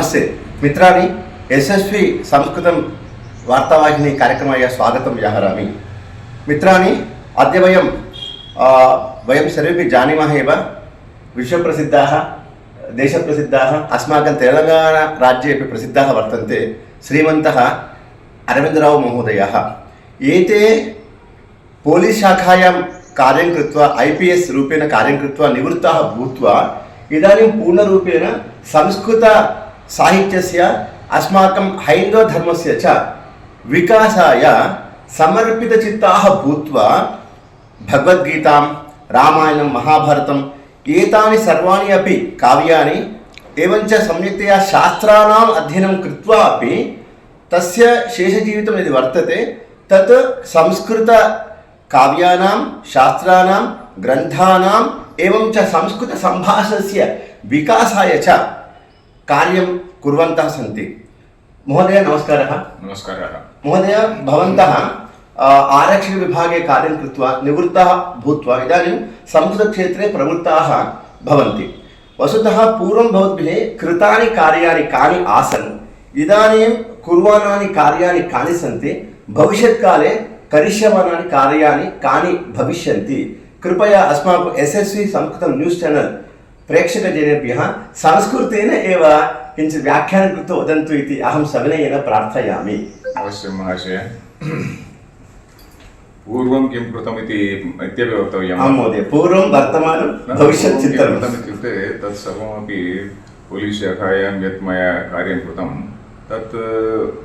नमस्ते मित्राणि यशस्वी संस्कृतं वार्तावाहिनी कार्यक्रमाय स्वागतं व्याहरामि। मित्राणि अद्य वयं सर्वेपि जानीमः एव विश्वप्रसिद्धाः देशप्रसिद्धाः अस्माकं तेलङ्गानाराज्ये अपि प्रसिद्धाः वर्तन्ते श्रीमन्तः अरविन्दराव महोदयाः। एते पोलीस् शाखायां कार्यं कृत्वा IPS रूपेण कार्यं कृत्वा निवृत्ताः भूत्वा इदानीं पूर्णरूपेण संस्कृत साहित्यस्य अस्माकं हैन्दवधर्मस्य च विकासाय समर्पितचित्ताः भूत्वा भगवद्गीतां रामायणं महाभारतम् एतानि सर्वाणि अपि काव्यानि एवञ्च सम्यक्तया शास्त्राणाम् अध्ययनं कृत्वा अपि तस्य शेषजीवितं यदि वर्तते तत् संस्कृत काव्यानां शास्त्राणां ग्रन्थानाम् एवं च संस्कृत संभाषणस्य विकासाय च कार्यं कुर्वन्तः सन्ति। महोदय नमस्कारः। नमस्कारः महोदय, भवन्तः आरक्षकविभागे कार्यं कृत्वा निवृत्ताः भूत्वा इदानीं संस्कृतक्षेत्रे प्रवृत्ताः भवन्ति। वस्तुतः पूर्वं भवद्भिः कृतानि कार्याणि कानि आसन्, इदानीं कुर्वाणानि कार्याणि कानि सन्ति, भविष्यत्काले करिष्यमाणानि कार्याणि कानि भविष्यन्ति, कृपया अस्माकं यशस्वी संस्कृतं न्यूस् चैनल् प्रेक्षकजनेभ्यः संस्कृतेन एव किञ्चित् व्याख्यानं कृत्वा वदन्तु इति अहं सविनयेन प्रार्थयामि। अवश्यं महाशय। पूर्वं किं कृतमिति इत्यपि वक्तव्यम्। आं महोदय, पूर्वं वर्तमानं भविष्यत् चिन्तनम् इत्युक्ते तत् सर्वमपि पोलीस् शाखायां यत् मया कार्यं कृतं तत्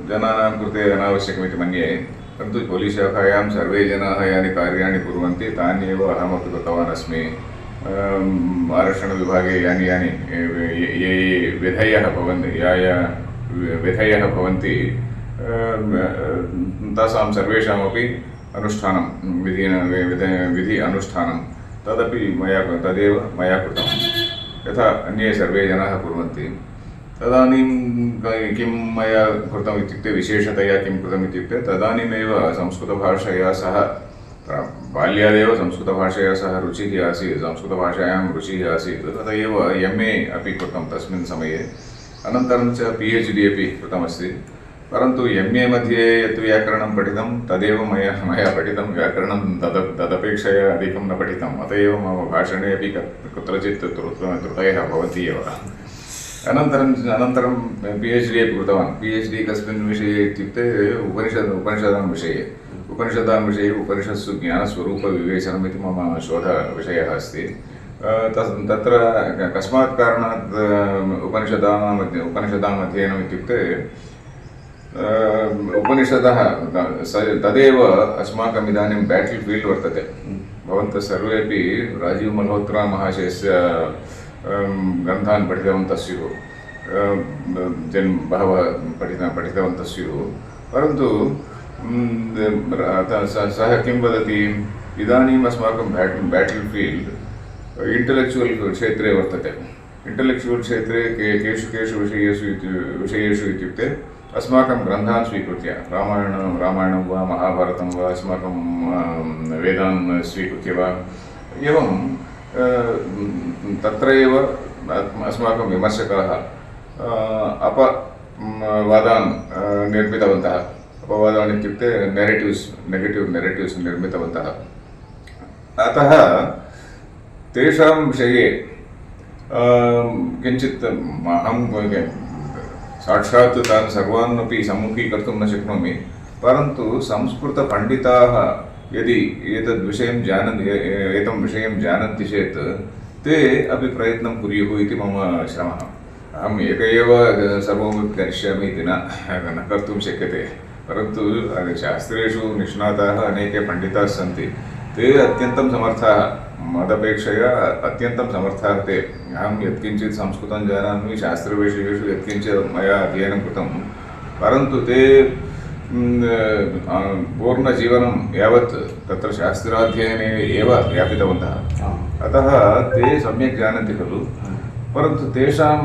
जनानां कृते अनावश्यकमिति मन्ये, परन्तु पोलीस् शाखायां सर्वे जनाः यानि कार्याणि कुर्वन्ति तान्येव अहमपि कृतवान् अस्मि। आरक्षणविभागे यानि यानि ये विधयः भवन्ति विधयः भवन्ति तासां सर्वेषामपि अनुष्ठानं विधि अनुष्ठानं तदेव मया कृतं, यथा अन्ये सर्वे जनाः कुर्वन्ति। तदानीं किं मया कृतम् इत्युक्ते विशेषतया किं कृतम् इत्युक्ते तदानीमेव संस्कृतभाषया सह बाल्यादेव संस्कृतभाषया सह रुचिः आसीत्, संस्कृतभाषायां रुचिः आसीत्, तदा एव MA अपि कृतं तस्मिन् समये। अनन्तरं च PhD अपि कृतमस्ति, परन्तु MA मध्ये यत् व्याकरणं पठितं तदेव मया पठितं, व्याकरणं तदपेक्षया अधिकं न पठितम्, अत एव मम भाषणे अपि कुत्रचित् त्रुटयः भवन्ति एव। अनन्तरं PhD अपि कृतवान्। PhD कस्मिन् विषये इत्युक्ते उपनिषदां विषये उपनिषत्सु ज्ञानस्वरूपविवेचनम् इति मम शोधविषयः अस्ति। तत्र कस्मात् कारणात् उपनिषदाम् अध्ययनम् इत्युक्ते उपनिषदः तदेव अस्माकम् इदानीं बेटल् फील्ड् वर्तते। भवन्तः सर्वेपि राजीव् मल्होत्रा महाशयस्य ग्रन्थान् पठितवन्तः स्युः, बहवः पठितवन्तः स्युः, परन्तु सः किं वदति, इदानीम् अस्माकं बेटल् फील्ड् इंटेलेक्चुवल् क्षेत्रे वर्तते। इंटेलेक्चुवल् क्षेत्रे केषु विषयेषु इत्युक्ते अस्माकं ग्रन्थान् स्वीकृत्य रामायणं वा महाभारतं वा अस्माकं वेदान् स्वीकृत्य वा एवं तत्र एव अस्माकं विमर्शकाः अपवादान् निर्मितवन्तः। अपवादान् इत्युक्ते नेगेटिव् नेरेटिव्स् निर्मितवन्तः। अतः तेषां विषये किञ्चित् अहं साक्षात् तान् सर्वान् अपि सम्मुखीकर्तुं न शक्नोमि, परन्तु संस्कृतपण्डिताः यदि एतं विषयं जानन्ति चेत् ते अपि प्रयत्नं कुर्युः इति मम श्रमः। अहम् एक एव सर्वमपि करिष्यामि इति न कर्तुं शक्यते, परन्तु शास्त्रेषु निष्णाताः अनेके पण्डिताः सन्ति, ते अत्यन्तं समर्थाः, मदपेक्षया अत्यन्तं समर्थाः ते। अहं यत्किञ्चित् संस्कृतं जानामि, शास्त्रविषयेषु यत्किञ्चित् मया अध्ययनं कृतं, परन्तु ते पूर्णजीवनं यावत् तत्र शास्त्राध्ययने एव व्यापितवन्तः। अतः ते सम्यक् जानन्ति खलु, परन्तु तेषां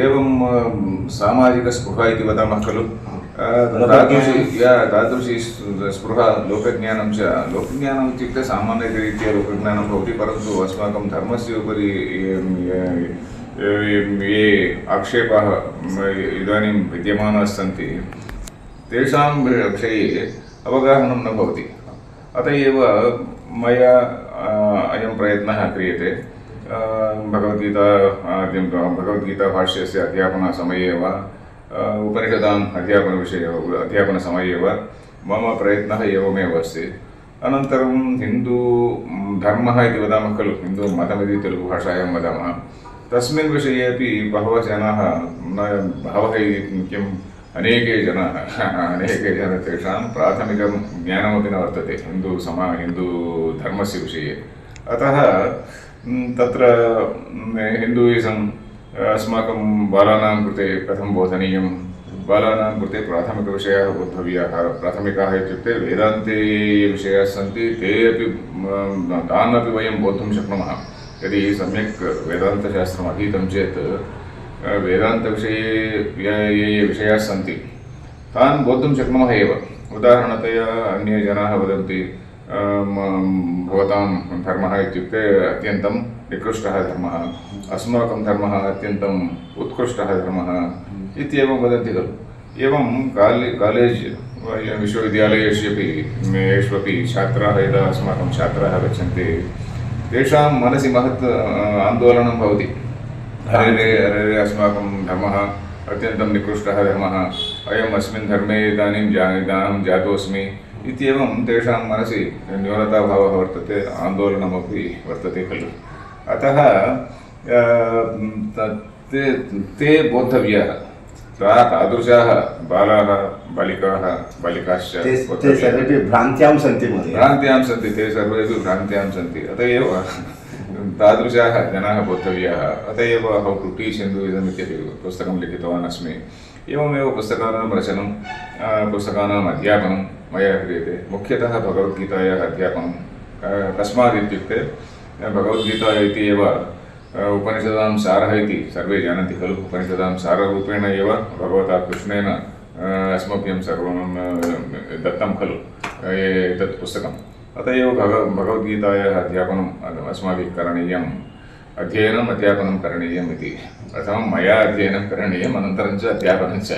एवं सामाजिकस्पृहा इति वदामः खलु, तादृशी स्पृहा लोकज्ञानं च लोकज्ञानम् इत्युक्ते सामान्यरीत्या लोकज्ञानं भवति, परन्तु अस्माकं धर्मस्य उपरि ये आक्षेपाः इदानीं विद्यमानाः सन्ति तेषां विषये अवगाहनं न भवति। अतः एव मया अयं प्रयत्नः क्रियते। भगवद्गीताभाष्यस्य अध्यापनसमये वा उपनिषदाम् अध्यापनसमये वा मम प्रयत्नः एवमेव अस्ति। अनन्तरं हिन्दूधर्मः इति वदामः खलु, हिन्दूमतमिति तेलुगुभाषायां वदामः, तस्मिन् विषये अपि बहवः जनाः अनेके जनाः तेषां प्राथमिकं ज्ञानमपि न वर्तते हिन्दूधर्मस्य विषये। अतः तत्र हिन्दूयिसम् अस्माकं बालानां कृते कथं बोधनीयं, बालानां कृते प्राथमिकविषयाः बोद्धव्याः। प्राथमिकाः इत्युक्ते वेदान्ते ये विषयाः सन्ति ते अपि तान् अपि वयं बोद्धुं शक्नुमः। यदि सम्यक् वेदान्तशास्त्रम् अधीतं चेत् वेदान्तविषये ये विषयाः सन्ति तान् बोद्धुं शक्नुमः एव। उदाहरणतया अन्ये जनाः वदन्ति भवतां धर्मः इत्युक्ते अत्यन्तं निकृष्टः धर्मः, अस्माकं धर्मः अत्यन्तम् उत्कृष्टः धर्मः इत्येवं वदन्ति खलु। एवं कालेज् विश्वविद्यालयेष्वपि छात्राः यदा अस्माकं छात्राः गच्छन्ति तेषां मनसि महत् आन्दोलनं भवति। अरे अस्माकं धर्मः अत्यन्तं निकृष्टः धर्मः, अयम् अस्मिन् धर्मे इदानीं अहं जातोऽस्मि इत्येवं तेषां मनसि न्यूनताभावः वर्तते, आन्दोलनमपि वर्तते खलु। अतः ते बोद्धव्याः। तादृशाः बालाः बालिकाश्च ते सर्वेपि भ्रान्त्यां सन्ति महोदय। भ्रान्त्यां सन्ति, ते सर्वेपि भ्रान्त्यां सन्ति। अत एव तादृशाः जनाः बोद्धव्याः। अत एव हौ टु टीच् हिन्दुइसम् इत्यपि पुस्तकं लिखितवान् अस्मि। एवमेव पुस्तकानां रचनं, पुस्तकानाम् अध्यापनं मया क्रियते। मुख्यतः भगवद्गीतायाः अध्यापनं। कस्मात् इत्युक्ते भगवद्गीता इति एव उपनिषदां सारः इति सर्वे जानन्ति खलु। उपनिषदां साररूपेण एव भगवता कृष्णेन अस्मभ्यं सर्वं दत्तं खलु एतत् पुस्तकम्। अतः एव भगवद्गीतायाः अध्यापनम् अस्माभिः करणीयम्, अध्ययनं करणीयम् इति। प्रथमं मया अध्ययनं करणीयम्, अनन्तरं च अध्यापनं च।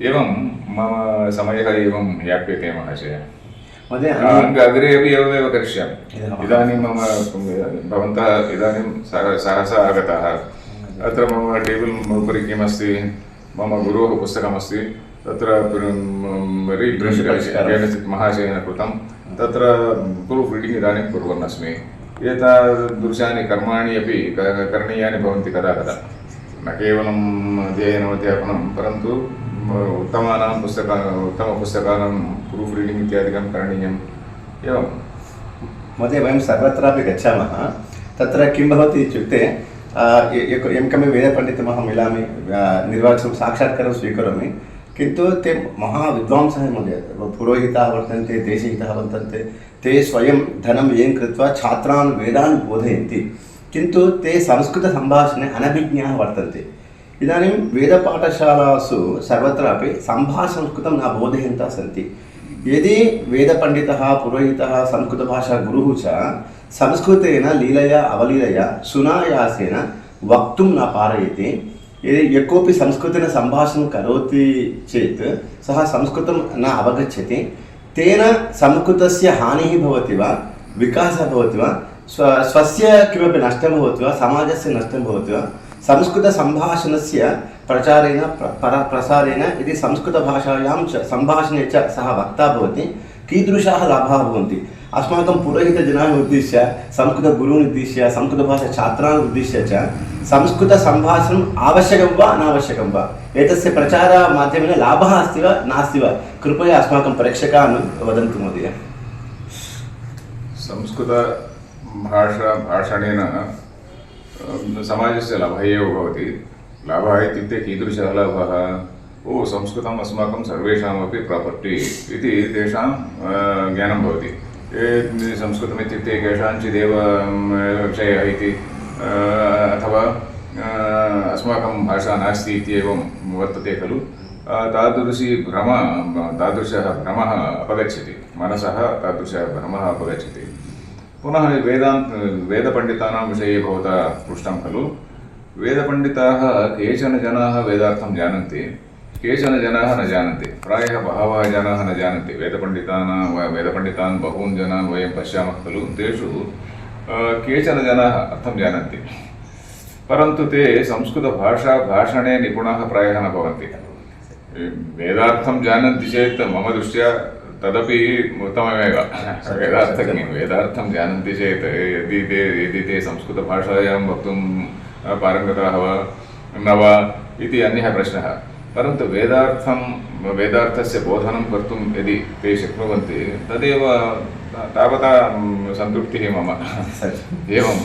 एवं मम समयः एवं याप्यते महाशय। अग्रे अपि एवमेव करिष्यामि। इदानीं भवन्तः इदानीं सहसा आगताः। अत्र मम टेबल् उपरि किमस्ति, मम गुरोः पुस्तकमस्ति, तत्र महाशयेन कृतं, तत्र प्रूफ् रीडिङ्ग् इदानीं कुर्वन् अस्मि। एतादृशानि कर्माणि अपि करणीयानि भवन्ति कदा कदा। न केवलम् अध्ययनम् परन्तु उत्तमपुस्तकानां प्रूफ् रीडिङ्ग् इत्यादिकं करणीयम्। एवं महोदय, वयं सर्वत्रापि गच्छामः, तत्र किं भवति इत्युक्ते यं कमपि वेदपण्डितमहं मिलामि, निर्वाचनं साक्षात्कारं स्वीकरोमि, किन्तु ते महाविद्वांसः महोदय, पुरोहिताः वर्तन्ते, देशहिताः वर्तन्ते, ते स्वयं धनं व्ययं कृत्वा छात्रान् वेदान् बोधयन्ति, किन्तु ते संस्कृतसम्भाषणे अनभिज्ञाः वर्तन्ते। इदानीं वेदपाठशालासु सर्वत्रापि सम्भाषणसंस्कृतं न बोधयन्तः सन्ति। यदि वेदपण्डितः, पुरोहितः, संस्कृतभाषागुरुः च संस्कृतेन लीलया अवलीलया सुनायासेन वक्तुं न पारयति, यदि यः कोऽपि संस्कृतेन सम्भाषणं करोति चेत् सः संस्कृतं न अवगच्छति, तेन संस्कृतस्य हानिः भवति वा, विकासः भवति वा, स्वस्य किमपि नष्टं भवति वा, समाजस्य नष्टं भवति वा, संस्कृतसम्भाषणस्य प्रचारेण प्रसारेण यदि संस्कृतभाषायां च सम्भाषणे च सः वक्ता भवति, कीदृशाः लाभाः भवन्ति। अस्माकं पुरोहितजनान् उद्दिश्य, संस्कृतगुरून् उद्दिश्य, संस्कृतभाषाछात्रान् उद्दिश्य च संस्कृतसम्भाषणम् आवश्यकं वा अनावश्यकं वा, एतस्य प्रचारमाध्यमेन लाभः अस्ति वा नास्ति वा, कृपया अस्माकं प्रेक्षकान् वदन्तु महोदय। संस्कृतभाषणेन समाजस्य लाभः एव भवति। लाभः इत्युक्ते कीदृशः लाभः? संस्कृतम् अस्माकं सर्वेषामपि प्रापर्टि इति तेषां ज्ञानं भवति। संस्कृतमित्युक्ते केषाञ्चिदेव विषयः इति, अथवा अस्माकं भाषा नास्ति इत्येवं वर्तते खलु। तादृशः भ्रमः अपगच्छति, मनसः तादृशः भ्रमः अपगच्छति। पुनः वेदपण्डितानां विषये भवता पृष्टं खलु। वेदपण्डिताः केचन जनाः वेदार्थं जानन्ति, केचन जनाः न जानन्ति। प्रायः बहवः जनाः न जानन्ति। वेदपण्डितान् बहून् जनान् वयं पश्यामः खलु, तेषु केचन जनाः अर्थं जानन्ति, परन्तु ते संस्कृतभाषणे निपुणाः प्रायः न भवन्ति। वेदार्थं जानन्ति चेत् मम दृष्ट्या तदपि उत्तममेव। वेदार्थं जानन्ति चेत् यदि ते संस्कृतभाषायां वक्तुं पारङ्गताः वा न वा इति अन्यः प्रश्नः। परन्तु वेदार्थस्य बोधनं कर्तुं यदि ते शक्नुवन्ति तदेव तावता सन्तुष्टिः मम। एवं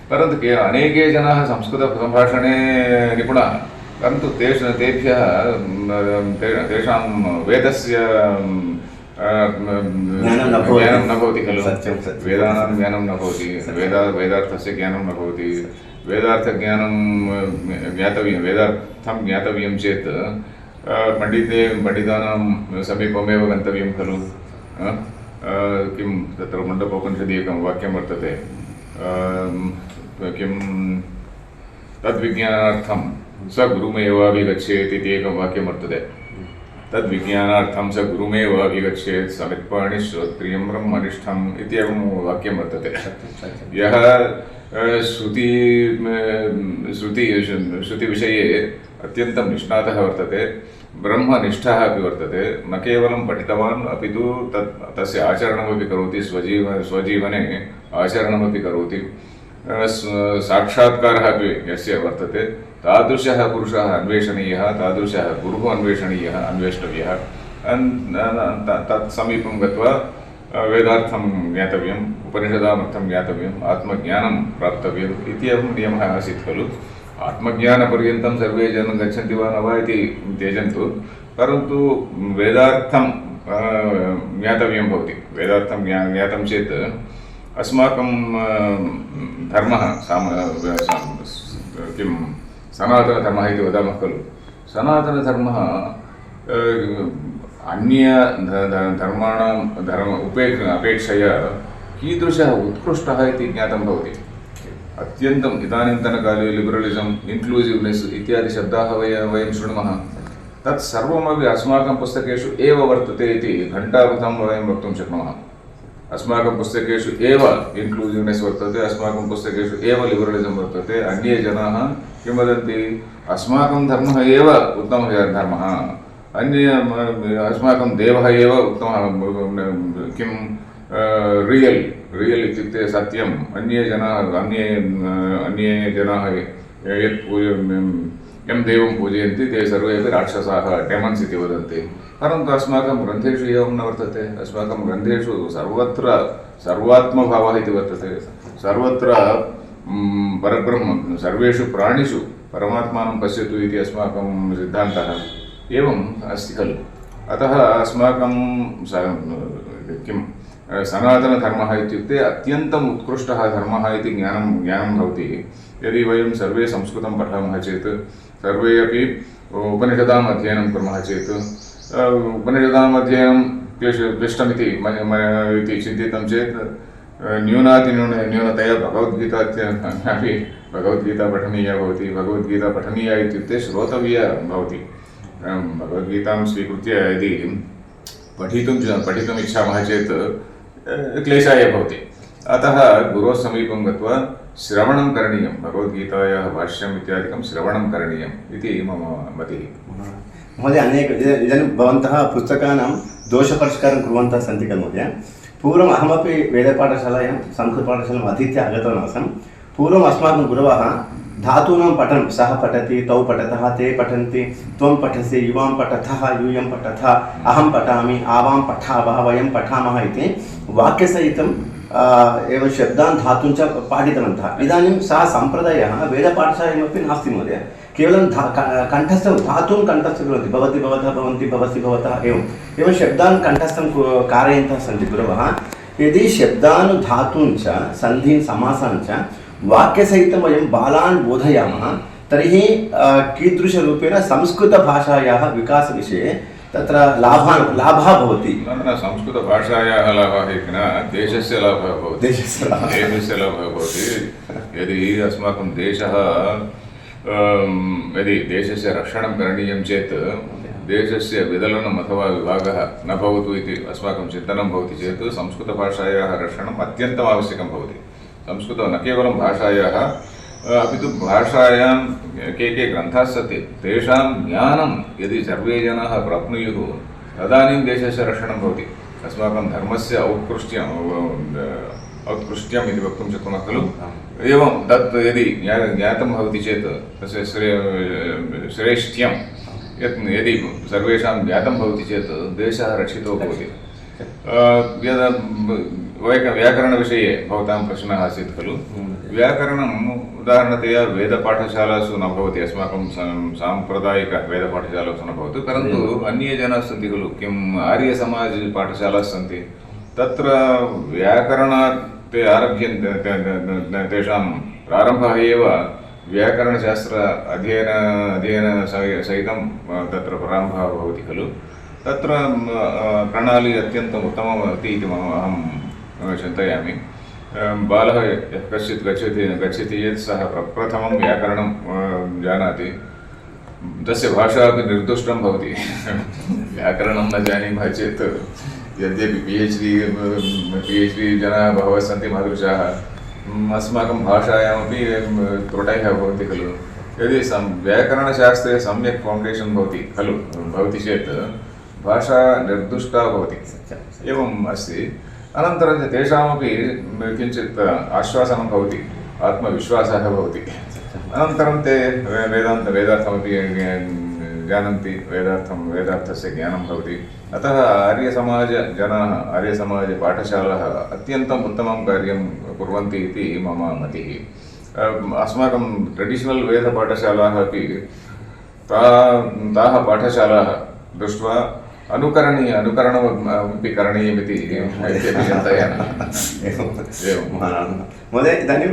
परन्तु अनेके जनाः संस्कृतभाषणे निपुणाः, परन्तु तेभ्यः तेषां वेदस्य ज्ञानं न भवति खलु। वेदानां ज्ञानं न भवति, वेदार्थस्य ज्ञानं न भवति। वेदार्थं ज्ञातव्यं चेत् पण्डितानां समीपमेव गन्तव्यं खलु। किं तत्र मुण्डकोपनिषदि एकं वाक्यं वर्तते, किं तद्विज्ञानार्थं स गुरुमेवाभिगच्छेत् इति एकं वाक्यं वर्तते। तद्विज्ञानार्थं स गुरुमेवाभिगच्छेत् समित्पाणि श्रोत्रियं ब्रह्मनिष्ठम् इत्येवं वाक्यं वर्तते। यः श्रुतिविषये अत्यन्तं निष्णातः वर्तते, ब्रह्मनिष्ठः अपि वर्तते, न केवलं पठितवान् अपि तु तस्य आचरणमपि करोति, स्वजीवने आचरणमपि करोति, साक्षात्कारः अपि यस्य वर्तते, तादृशः पुरुषः अन्वेषणीयः, तादृशः गुरुः अन्वेष्टव्यः। तत्समीपं गत्वा वेदार्थं ज्ञातव्यम्, उपनिषदामर्थं ज्ञातव्यम्, आत्मज्ञानं प्राप्तव्यम् इत्येवं नियमः आसीत् खलु। आत्मज्ञानपर्यन्तं सर्वे जनाः गच्छन्ति वा न वा इति त्यजन्तु, परन्तु वेदार्थं ज्ञातव्यं भवति। वेदार्थं ज्ञातं चेत् अस्माकं धर्मः किं सनातनधर्मः इति वदामः खलु। सनातनधर्मः अन्य धर्माणां अपेक्षया कीदृशः उत्कृष्टः इति ज्ञातं भवति। अत्यन्तम् इदानीन्तनकाले लिबरलिसम्, इन्क्लूसिव्नेस् इत्यादि शब्दाः वयं शृणुमः, तत् सर्वमपि अस्माकं पुस्तकेषु एव वर्तते इति घण्टावधं वयं वक्तुं शक्नुमः। अस्माकं पुस्तकेषु एव इन्क्लूसिव्नेस् वर्तते, अस्माकं पुस्तकेषु एव लिबरलिसम् वर्तते। अन्ये जनाः किं वदन्ति, अस्माकं धर्मः एव उत्तमः धर्मः, अस्माकं देवः एव उत्तमः, किं रियल् इत्युक्ते सत्यम्। अन्ये जनाः यं देवं पूजयन्ति ते सर्वे अपि राक्षसाः, डेमन्स् इति वदन्ति। परन्तु अस्माकं ग्रन्थेषु एवं न वर्तते। अस्माकं ग्रन्थेषु सर्वत्र सर्वात्मभावः इति वर्तते। सर्वत्र परब्रह्म, सर्वेषु प्राणिषु परमात्मानं पश्यतु इति अस्माकं सिद्धान्तः एवं अस्ति खलु। अतः अस्माकं किं सनातनधर्मः इत्युक्ते अत्यन्तम् उत्कृष्टः धर्मः इति ज्ञानं भवति। यदि वयं सर्वे संस्कृतं पठामः चेत्, सर्वे अपि उपनिषदाम् अध्ययनं कुर्मः चेत्, उपनिषदाम् अध्ययनं क्लिष्टमिति चिन्तितं चेत् न्यूनतया भगवद्गीता पठनीया भवति। भगवद्गीता पठनीया इत्युक्ते श्रोतव्या भवति। भगवद्गीतां स्वीकृत्य यदि पठितुम् इच्छामः चेत् क्लेशाय भवति। अतः गुरोः समीपं गत्वा श्रवणं करणीयं, भगवद्गीतायाः भाष्यम् इत्यादिकं श्रवणं करणीयम् इति मम मतिः। महोदय, इदानीं भवन्तः पुस्तकानां दोषपरिष्कारं कुर्वन्तः सन्ति खलु महोदय। पूर्वम् अहमपि वेदपाठशालायां संस्कृतपाठशालाम् अधीत्य आगतवान् आसम्। पूर्वम् अस्माकं गुरवः धातूनां पठनं, सः पठति, तौ पठतः, ते पठन्ति, त्वं पठसि, युवां पठतः, यूयं पठतः, अहं पठामि, आवां पठावः, वयं पठामः इति वाक्यसहितं एवं शब्दान् धातून् च पाठितवन्तः। इदानीं सः सम्प्रदायः वेदपाठशालायामपि नास्ति महोदय। केवलं धातून् कण्ठस्थं कुर्वन्ति, भवति भवतः, भवन्ति भवसि भवतः, एवं शब्दान् कण्ठस्थं कारयन्तः सन्ति गुरवः। यदि शब्दानुधातून् च सन्धीन् समासान् च वाक्यसहितं वयं बालान् बोधयामः तर्हि कीदृशरूपेण संस्कृतभाषायाः विकासविषये तत्र लाभः भवति। संस्कृतभाषायाः लाभः इति न, देशस्य लाभः भवति। देशस्य लाभः भवति। यदि अस्माकं देशः यदि देशस्य रक्षणं करणीयं चेत् देशस्य विदलनम् अथवा विभागः न भवतु इति अस्माकं चिन्तनं भवति चेत् संस्कृतभाषायाः रक्षणम् अत्यन्तम् आवश्यकं भवति। संस्कृतं न केवलं भाषायाः अपि तु भाषायां के ग्रन्थाः सन्ति तेषां ज्ञानं यदि सर्वे जनाः प्राप्नुयुः तदानीं देशस्य रक्षणं भवति। अस्माकं धर्मस्य औत्कृष्ट्यम् इति वक्तुं शक्नुमः खलु। एवं तत् यदि ज्ञातं भवति चेत् तस्य श्रेष्ठ्यं यदि सर्वेषां ज्ञातं भवति चेत् देशः रक्षितो भवति। व्याकरणविषये भवतां प्रश्नः आसीत् खलु। व्याकरणम् उदाहरणतया वेदपाठशालासु न भवति, अस्माकं साम्प्रदायिकवेदपाठशालासु न भवति, परन्तु अन्ये जनाः सन्ति खलु, किम् आर्यसमाजपाठशालाः सन्ति, तत्र व्याकरणात् ते आरभ्यन्ते, तेषां प्रारम्भः एव व्याकरणशास्त्र अध्ययनसहितं तत्र प्रारम्भः भवति खलु। तत्र प्रणाली अत्यन्तम् उत्तममस्ति इति अहं चिन्तयामि। बालः यः कश्चित् गच्छति चेत् सः प्रप्रथमं व्याकरणं जानाति, तस्य भाषा अपि निर्दुष्टं भवति। व्याकरणं न जानीमः चेत् यद्यपि PhD जनाः बहवः सन्ति मादृशाः, अस्माकं भाषायामपि त्रुटयः भवन्ति खलु। यदि व्याकरणशास्त्रे सम्यक् फौण्डेशन् भवति चेत् भाषा निर्दुष्टा भवति। एवम् अस्ति। अनन्तरं तेषामपि किञ्चित् आश्वासनं भवति, आत्मविश्वासः भवति। अनन्तरं ते वेदार्थमपि जानन्ति, वेदार्थस्य ज्ञानं भवति। अतः आर्यसमाजजनाः, आर्यसमाजपाठशालाः अत्यन्तम् उत्तमं कार्यं कुर्वन्ति इति मम मतिः। अस्माकं ट्रेडिशनल् वेदपाठशालाः अपि ताः पाठशालाः दृष्ट्वा अनुकरणमपि करणीयमिति चिन्तयामि। महोदय, इदानीं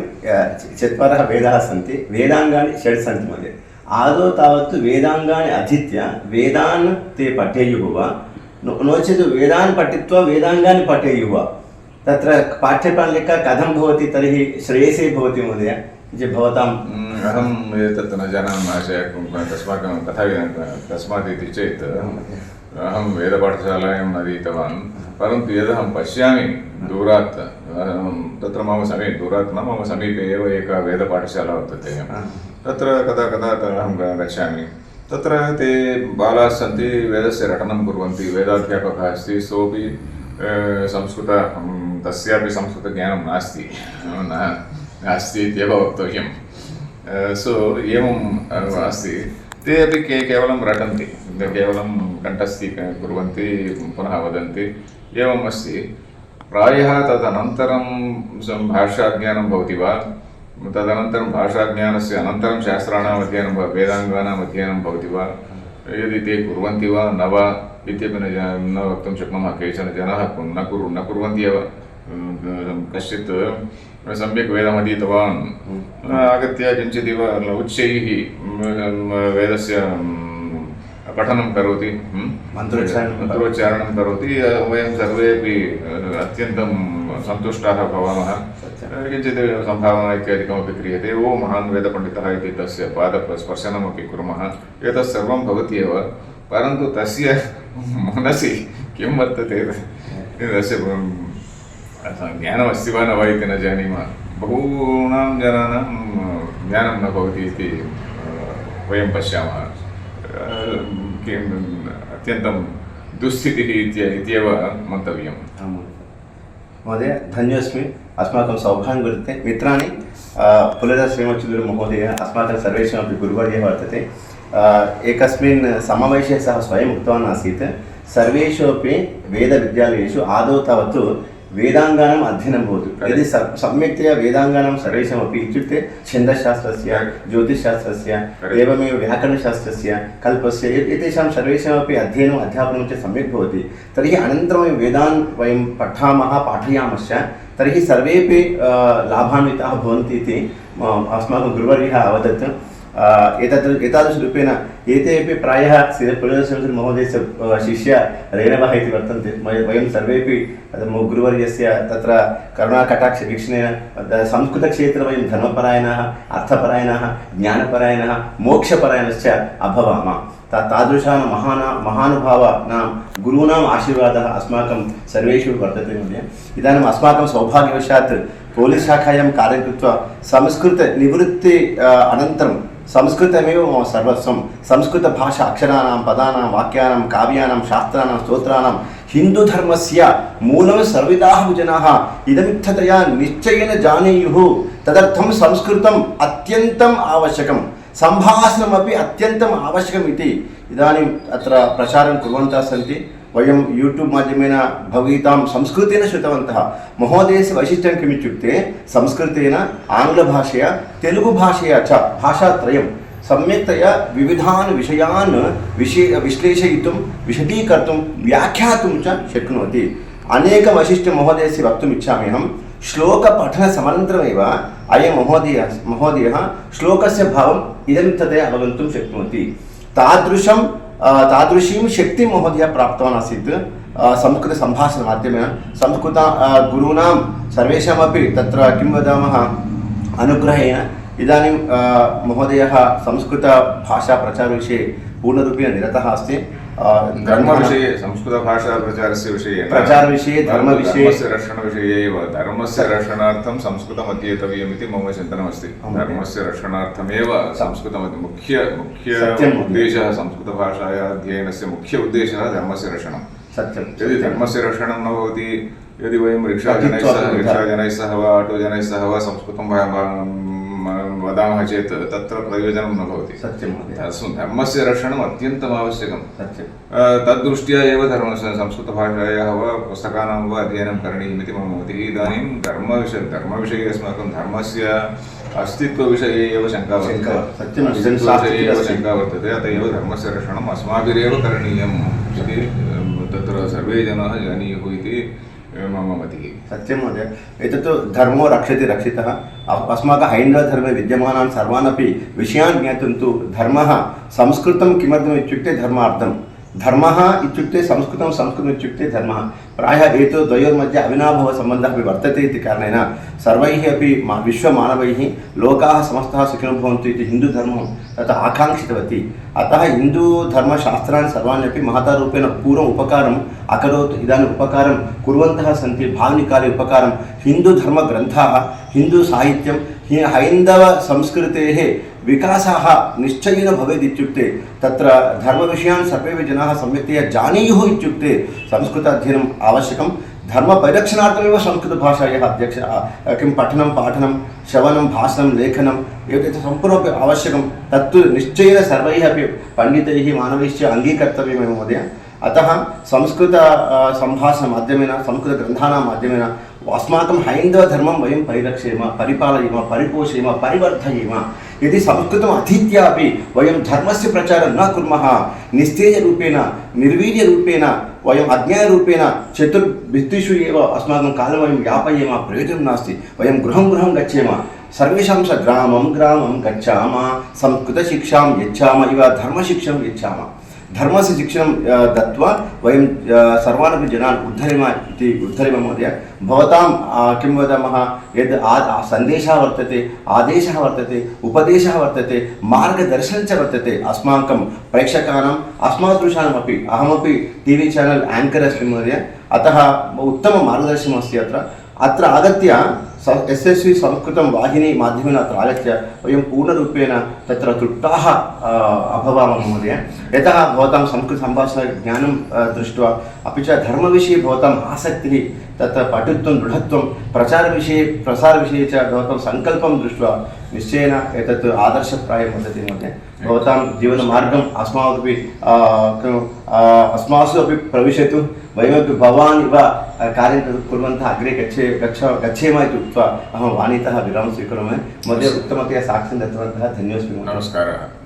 चत्वारः वेदाः सन्ति, वेदाङ्गानि षड् सन्ति महोदय। आदौ तावत् वेदाङ्गानि अधीत्य वेदान् ते पठेयुः वा, नो चेत् वेदान् पठित्वा वेदाङ्गानि पठेयुः वा? तत्र पाठ्यप्रणालिका कथं भवति तर्हि श्रेयसे भवति महोदय? भवताम् अहम् एतत् न जानामि महाशय, तस्माकं तस्मात् इति चेत् अहं वेदपाठशालायां न अधीतवान्, परन्तु यदहं पश्यामि दूरात्, तत्र मम समीपे एव एका वेदपाठशाला वर्तते, तत्र कदा अहं गच्छामि। तत्र ते बालाः सन्ति, वेदस्य रटनं कुर्वन्ति, वेदाध्यापकः अस्ति, सोऽपि तस्यापि संस्कृतज्ञानं नास्ति इत्येव वक्तव्यं। एवम् अस्ति। ते अपि केवलं रटन्ति, केवलं कण्ठस्थी कुर्वन्ति, पुनः वदन्ति, एवम् अस्ति। प्रायः तदनन्तरं भाषाज्ञानं भवति वा, तदनन्तरं भाषाज्ञानस्य अनन्तरं शास्त्राणाम् अध्ययनं वेदाङ्गानाम् अध्ययनं भवति वा, यदि ते कुर्वन्ति वा न वा इत्यपि न वक्तुं शक्नुमः। केचन जनाः न कुर्वन्ति एव। कश्चित् सम्यक् वेदमधीतवान् आगत्य किञ्चिदिव उच्चैः वेदस्य पठनं करोति, मन्त्रोच्चारणं करोति, वयं सर्वेपि अत्यन्तं सन्तुष्टाः भवामः। किञ्चित् सम्भावना इत्यादिकमपि क्रियते, ओ महान् वेदपण्डितः इति तस्य पादस्पर्शनमपि कुर्मः, एतत् सर्वं भवति एव। परन्तु तस्य मनसि किं वर्तते, तस्य ज्ञानमस्ति वा न वा इति न जानीमः। बहूनां जनानां ज्ञानं न भवति इति वयं पश्यामः। अत्यन्तं दुःस्थितिः इत्येव मन्तव्यम्। महोदय, धन्योऽस्मि। अस्माकं सौभाग्यं वर्तते। मित्राणि, पुलद श्रीमच्चूरुमहोदय अस्माकं सर्वेषामपि गुरुवर्यः वर्तते। एकस्मिन् समावेशे सः स्वयम् उक्तवान् आसीत्, सर्वेषु अपि वेदविद्यालयेषु आदौ तावत् वेदाङ्गानाम् अध्ययनं भवतु। यदि सम्यक्तया वेदाङ्गानां सर्वेषामपि, इत्युक्ते छन्दशास्त्रस्य, ज्योतिषशास्त्रस्य, एवमेव व्याकरणशास्त्रस्य, कल्पस्य, एतेषां सर्वेषामपि अध्ययनम् अध्यापनं च सम्यक् भवति, तर्हि अनन्तरं वेदान् वयं पठामः, पाठयामश्च, तर्हि सर्वेपि लाभान्विताः भवन्ति इति अस्माकं गुरुवर्यः अवदत्। एतादृशरूपेण एते अपि प्रायः पुलिससंसद महोदयस्य शिष्य रेणवः इति वर्तन्ते वयं सर्वेपि गुरुवर्यस्य तत्र करुणाकटाक्षवीक्षणेन संस्कृतक्षेत्रे वयं धर्मपरायणाः अर्थपरायणाः ज्ञानपरायणाः मोक्षपरायणश्च अभवाम तादृशानां महानुभावानां गुरूणाम् आशीर्वादः अस्माकं सर्वेषु वर्तते महोदय इदानीम् अस्माकं सौभाग्यवशात् पोलीस् शाखायां कार्यं कृत्वा संस्कृतनिवृत्ति अनन्तरं संस्कृतमेव मम सर्वस्वं संस्कृतभाषा अक्षराणां पदानां वाक्यानां काव्यानां शास्त्राणां स्तोत्राणां हिन्दुधर्मस्य मूलं सर्वदाः जनाः इदमित्थतया निश्चयेन जानीयुः तदर्थं संस्कृतम् अत्यन्तम् आवश्यकं सम्भाषणमपि अत्यन्तम् आवश्यकम् इति इदानीम् अत्र प्रचारं कुर्वन्तः सन्ति वयं यूट्यूब् माध्यमेन भवगीतां संस्कृतेन श्रुतवन्तः महोदयस्य वैशिष्ट्यं किम् इत्युक्ते संस्कृतेन आङ्ग्लभाषया तेलुगुभाषया च भाषात्रयं सम्यक्तया विविधान् विषयान् विश्लेषयितुं विशदीकर्तुं व्याख्यातुं च शक्नोति अनेकं वैशिष्ट्यं महोदयस्य वक्तुम् इच्छामि अहं श्लोकपठनसमनन्तरमेव अयं महोदयः श्लोकस्य भावम् इदमित्थतया अवगन्तुं शक्नोति तादृशीं शक्तिं महोदयः प्राप्तवान् आसीत् संस्कृतसम्भाषणमाध्यमेन संस्कृत गुरूणां सर्वेषामपि तत्र किं वदामः अनुग्रहेण इदानीं महोदयः संस्कृतभाषाप्रचारविषये पूर्णरूपेण निरतः अस्ति धर्मविषये संस्कृतभाषाप्रचारस्य विषये प्रचारविषये धर्मविषये धर्मस्य रक्षणविषये एव धर्मस्य रक्षणार्थं संस्कृतम् अध्येतव्यम् इति मम चिन्तनमस्ति धर्मस्य रक्षणार्थमेव संस्कृतम् मुख्य उद्देशः संस्कृतभाषायाः अध्ययनस्य मुख्य उद्देशः धर्मस्य रक्षणं सत्यं यदि धर्मस्य रक्षणं न भवति यदि वयं रिक्षाजनैः सह वा आटोजनैः सह वा संस्कृतं वदामः चेत् तत्र प्रयोजनं न भवति सत्यं धर्मस्य रक्षणम् अत्यन्तम् आवश्यकं सत्यं तद्दृष्ट्या एव संस्कृतभाषायाः वा पुस्तकानां वा अध्ययनं करणीयम् इति मम मतिः इदानीं धर्मविषये अस्माकं धर्मस्य अस्तित्वविषये एव शङ्का वर्तते अत एव धर्मस्य रक्षणम् अस्माभिरेव करणीयम् इति तत्र सर्वे जनाः जानीयुः इति मम मतिः सत्यं महोदय एतत् धर्मो रक्षति रक्षितः अस्माकं हैन्दवधर्मे विद्यमानान् सर्वान् अपि विषयान् ज्ञातुं तु धर्मः संस्कृतं किमर्थम् इत्युक्ते धर्मार्थं धर्मः इत्युक्ते संस्कृतम् इत्युक्ते धर्मः प्रायः एतयोः द्वयोर्मध्ये अविनाभावसम्बन्धः अपि वर्तते इति कारणेन सर्वैः अपि विश्वमानवैः लोकाः समस्ताः सुखिनो भवन्तु इति हिन्दुधर्मं तत् आकाङ्क्षितवती अतः हिन्दुधर्मशास्त्राणि सर्वाणि अपि महता रूपेण पूर्वम् उपकारम् अकरोत् इदानीम् उपकारं कुर्वन्तः सन्ति भावनिकाले उपकारं हिन्दुधर्मग्रन्थाः हिन्दुसाहित्यं हैन्दवसंस्कृतेः विकासः निश्चयेन भवेत् इत्युक्ते तत्र धर्मविषयान् सर्वेपि जनाः सम्यक्तया जानीयुः इत्युक्ते संस्कृत अध्ययनम् आवश्यकं धर्मपरिरक्षणार्थमेव संस्कृतभाषायाः किं पठनं पाठनं श्रवणं भाषणं लेखनं एतत् सम्पूर्णमपि आवश्यकं तत्तु निश्चयेन सर्वैः अपि पण्डितैः मानवैश्च अङ्गीकर्तव्यमेव महोदय अतः संस्कृत सम्भाषणमाध्यमेन संस्कृतग्रन्थानां माध्यमेन अस्माकं हैन्दवधर्मं वयं परिरक्षेम परिपालयेम परिपोषयेम परिवर्धयेम यदि संस्कृतम् अधीत्य अपि वयं धर्मस्य प्रचारं न कुर्मः निस्तेजरूपेण निर्वीर्यरूपेण वयम् अज्ञानरूपेण चतुर्भित्तिषु एव अस्माकं कालं वयं यापयेम प्रयोजनं नास्ति वयं गृहं गृहं गच्छेम सर्वेषां ग्रामं ग्रामं गच्छामः संस्कृतशिक्षां यच्छामः इव धर्मशिक्षां यच्छामः धर्मस्य शिक्षणं दत्वा वयं सर्वानपि जनान् उद्धरेम महोदय भवतां किं वदामः यद् सन्देशः वर्तते आदेशः वर्तते उपदेशः वर्तते मार्गदर्शनं च वर्तते अस्माकं प्रेक्षकाणाम् अस्मादृशानामपि अहमपि टीवी चैनल् एङ्कर् अस्मि महोदय अतः उत्तमं मार्गदर्शनम् अस्ति अत्र आगत्य SSV संस्कृतं वाहिनी माध्यमेन अत्र आगत्य वयं पूर्णरूपेण तत्र तुष्टाः अभवामः महोदय यतः भवतां संस्कृतसम्भाषणज्ञानं दृष्ट्वा अपि च धर्मविषये भवताम् आसक्तिः तत्र पटुत्वं दृढत्वं प्रसारविषये च भवतां सङ्कल्पं दृष्ट्वा निश्चयेन एतत् आदर्शप्रायं वर्तते महोदय भवतां जीवनमार्गम् अस्मासु अपि प्रविशतु वयमपि भवान् इव कार्यं कुर्वन्तः अग्रे गच्छेम इति उक्त्वा अहं वाणीतः विरामं स्वीकरोमि महोदय उत्तमतया साक्ष्यं दत्तवन्तः धन्योऽस्मि नमस्कारः।